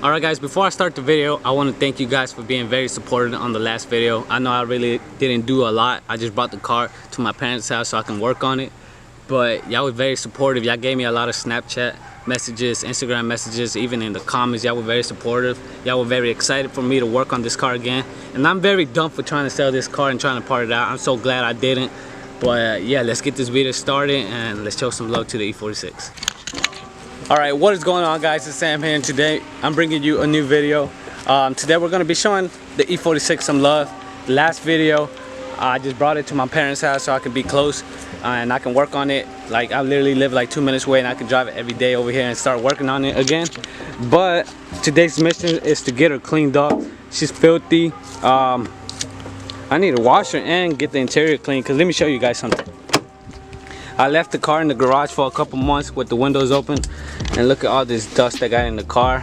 Alright guys, before I start the video, I want to thank you guys for being very supportive on the last video. I know I really didn't do a lot. I just brought the car to my parents' house so I can work on it. But y'all were very supportive. Y'all gave me a lot of Snapchat messages, Instagram messages, even in the comments. Y'all were very supportive. Y'all were very excited for me to work on this car again. And I'm very dumb for trying to sell this car and trying to part it out. I'm so glad I didn't. But yeah, let's get this video started and let's show some love to the E46. Alright, what is going on guys? It's Sam here and today I'm bringing you a new video. Today we're going to be showing the E46 some love. Last video I just brought it to my parents' house so I can be close and I can work on it. Like I literally live like 2 minutes away and I can drive it every day over here and start working on it again. But today's mission is to get her cleaned up. She's filthy. I need to wash her and get the interior clean, because let me show you guys something. I left the car in the garage for a couple months with the windows open, and look at all this dust I got in the car,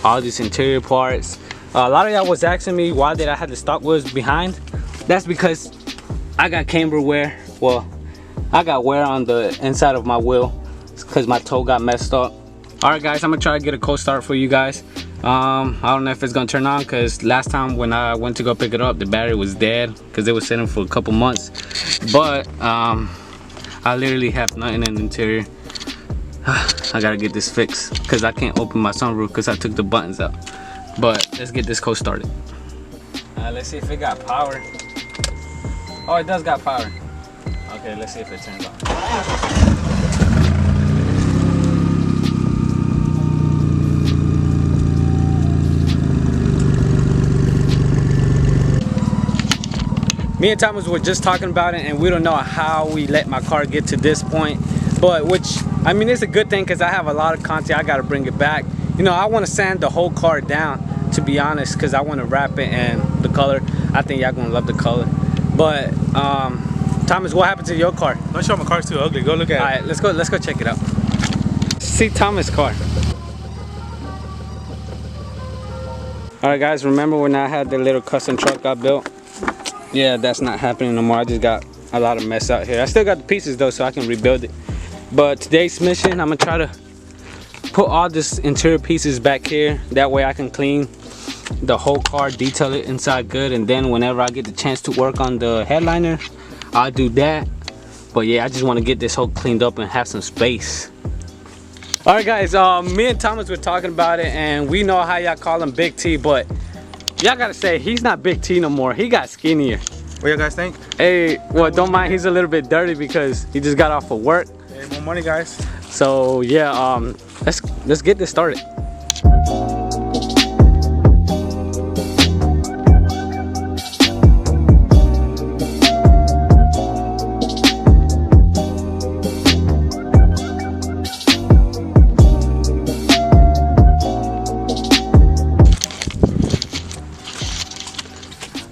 all these interior parts. A lot of y'all was asking me why did I have the stock wheels behind. That's because I got camber wear. Well, I got wear on the inside of my wheel because my toe got messed up. Alright guys, I'm gonna try to get a cold start for you guys. I don't know if it's gonna turn on, because last time when I went to go pick it up the battery was dead because it was sitting for a couple months. But I literally have nothing in the interior. I gotta get this fixed because I can't open my sunroof because I took the buttons out. But let's get this cold started. Let's see if it got power. Oh, it does got power. Okay, let's see if it turns on. Me and Thomas were just talking about it, and we don't know how we let my car get to this point. But which, I mean, it's a good thing because I have a lot of content. I got to bring it back. You know, I want to sand the whole car down, to be honest, because I want to wrap it and the color. I think y'all going to love the color. But, Thomas, what happened to your car? Don't show my car's too ugly. Go look at it. All right, let's go check it out. See Thomas' car. All right, guys, remember when I had the little custom truck I built? Yeah, that's not happening no more. I just got a lot of mess out here. I still got the pieces though, so I can rebuild it. But today's mission, I'm gonna try to put all this interior pieces back here. That way I can clean the whole car, detail it inside good, and then whenever I get the chance to work on the headliner, I'll do that. But yeah, I just want to get this whole cleaned up and have some space. All right guys, me and Thomas were talking about it, and we know how y'all call him Big T, but y'all gotta say he's not Big T no more. He got skinnier. What you guys think? Hey, well, don't mind he's a little bit dirty because he just got off of work. Hey, more money, guys. So yeah, let's get this started.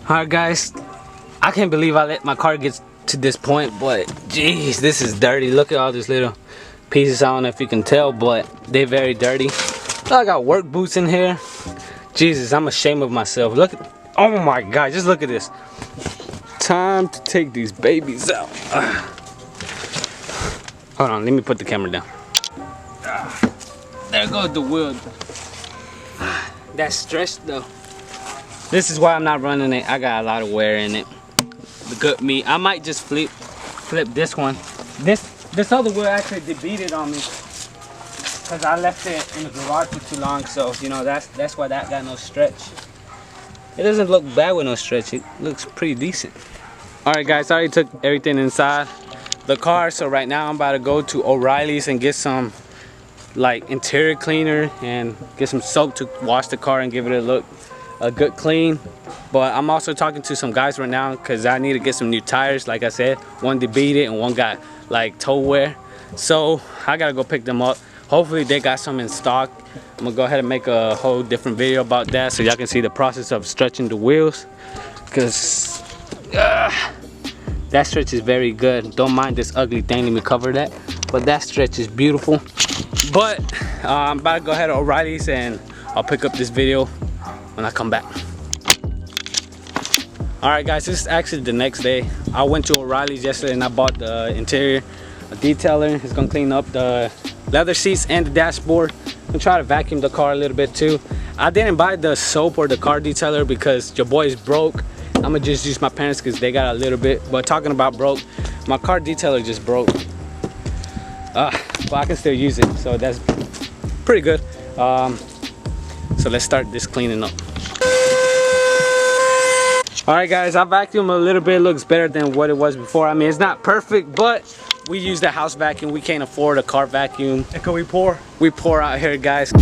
Alright guys, I can't believe I let my car get to this point, but jeez, this is dirty. Look at all these little pieces. I don't know if you can tell, but they're very dirty. I got work boots in here. Jesus, I'm ashamed of myself. Look at, oh my god, just look at this. Time to take these babies out. Hold on, let me put the camera down. There goes the wheel. That's stretched though. This is why I'm not running it. I got a lot of wear in it. The good meat. I might just flip this one. This other wheel actually debeated on me because I left it in the garage for too long. So you know that's why that got no stretch. It doesn't look bad with no stretch. It looks pretty decent. All right, guys. I already took everything inside the car. So right now I'm about to go to O'Reilly's and get some like interior cleaner and get some soap to wash the car and give it a good clean. But I'm also talking to some guys right now because I need to get some new tires. Like I said, one debeated and one got like toe wear, so I gotta go pick them up. Hopefully they got some in stock. I'm gonna go ahead and make a whole different video about that so y'all can see the process of stretching the wheels, because that stretch is very good. Don't mind this ugly thing, let me cover that, but that stretch is beautiful. But I'm about to go ahead to O'Reilly's and I'll pick up this video when I come back. Alright guys, this is actually the next day. I went to O'Reilly's yesterday and I bought the interior detailer. It's gonna clean up the leather seats and the dashboard and try to vacuum the car a little bit too. I didn't buy the soap or the car detailer because your boy is broke. I'm gonna just use my parents because they got a little bit. But talking about broke, my car detailer just broke. But I can still use it, so that's pretty good. So let's start this cleaning up. Alright guys, I vacuumed a little bit. It looks better than what it was before. I mean, it's not perfect, but we use the house vacuum. We can't afford a car vacuum. And can we pour? We pour out here, guys.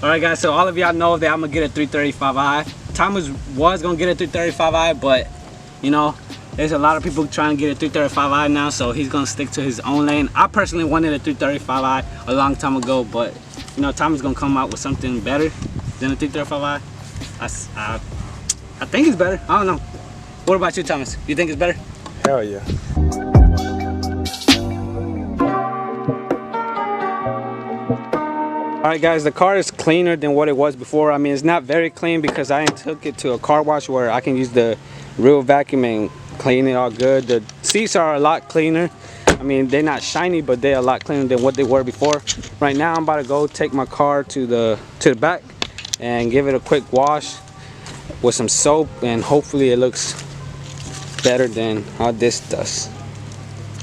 Alright guys, so all of y'all know that I'm gonna get a 335i. Thomas was gonna get a 335i, but you know, there's a lot of people trying to get a 335i now, so he's gonna stick to his own lane. I personally wanted a 335i a long time ago, but you know, Thomas gonna come out with something better than a 335i. I think it's better. I don't know. What about you, Thomas? You think it's better? Hell yeah. Alright guys, the car is cleaner than what it was before. I mean, it's not very clean because I took it to a car wash where I can use the real vacuum and clean it all good. The seats are a lot cleaner. I mean, they're not shiny, but they're a lot cleaner than what they were before. Right now, I'm about to go take my car to the back and give it a quick wash with some soap, and hopefully it looks better than how this does.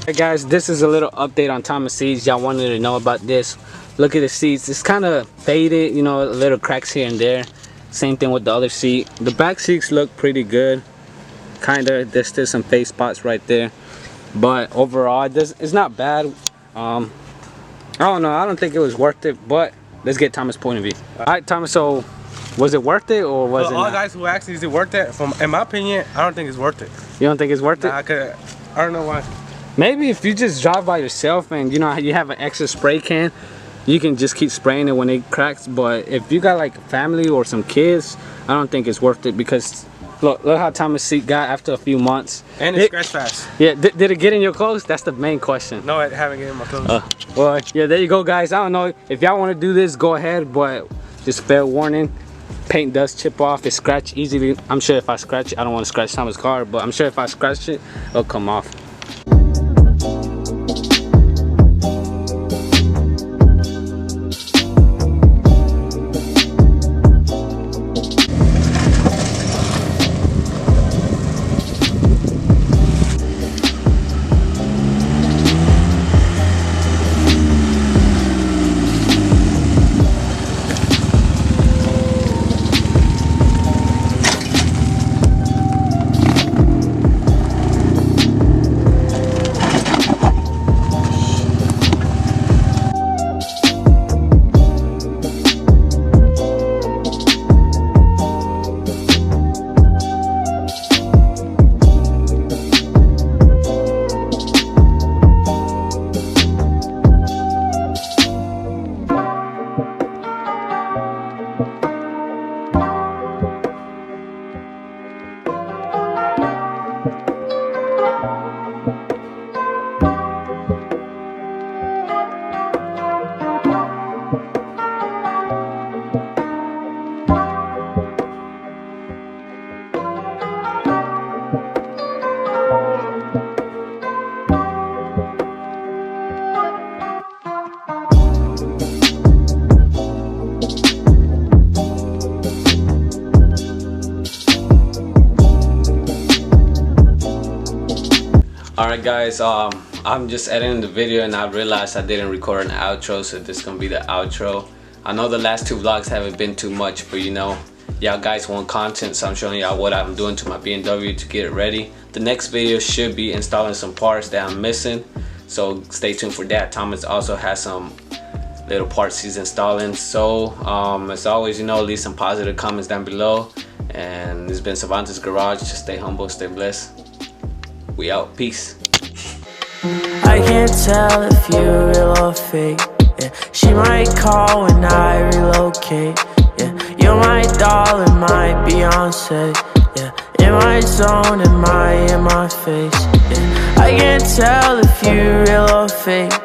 Hey guys, this is a little update on Thomas seats. Y'all wanted to know about this. Look at the seats. It's kind of faded, you know, little cracks here and there. Same thing with the other seat. The back seats look pretty good. Kinda, there's still some fade spots right there. But overall, it's not bad. I don't know. I don't think it was worth it, but let's get Thomas' point of view. All right, Thomas, so was it worth it or was it all not? guys who asked, is it worth it? In my opinion, I don't think it's worth it. You don't think it's worth it? I don't know why. Maybe if you just drive by yourself and you know you have an extra spray can, you can just keep spraying it when it cracks. But if you got like a family or some kids, I don't think it's worth it because look how Thomas' seat got after a few months. And it scratched fast. Yeah, did it get in your clothes? That's the main question. No, I haven't get in my clothes. Well, yeah, there you go, guys. I don't know if y'all want to do this, go ahead, but just fair warning. Paint does chip off. It scratch easily. I'm sure if I scratch it, I don't want to scratch Thomas' car, but I'm sure if I scratch it, it'll come off. Alright guys, I'm just editing the video and I realized I didn't record an outro, so this is gonna be the outro. I know the last two vlogs haven't been too much, but you know, y'all guys want content, so I'm showing y'all what I'm doing to my BMW to get it ready. The next video should be installing some parts that I'm missing, so stay tuned for that. Thomas also has some little parts he's installing. So as always, you know, leave some positive comments down below. And this has been Cervantes Garage. Just stay humble, stay blessed. We out. Peace. I can't tell if you're real or fake. Yeah, she might call when I relocate. Yeah, you're my doll and my I'll say, yeah. In my zone, in my face, yeah. I can't tell if you real or fake.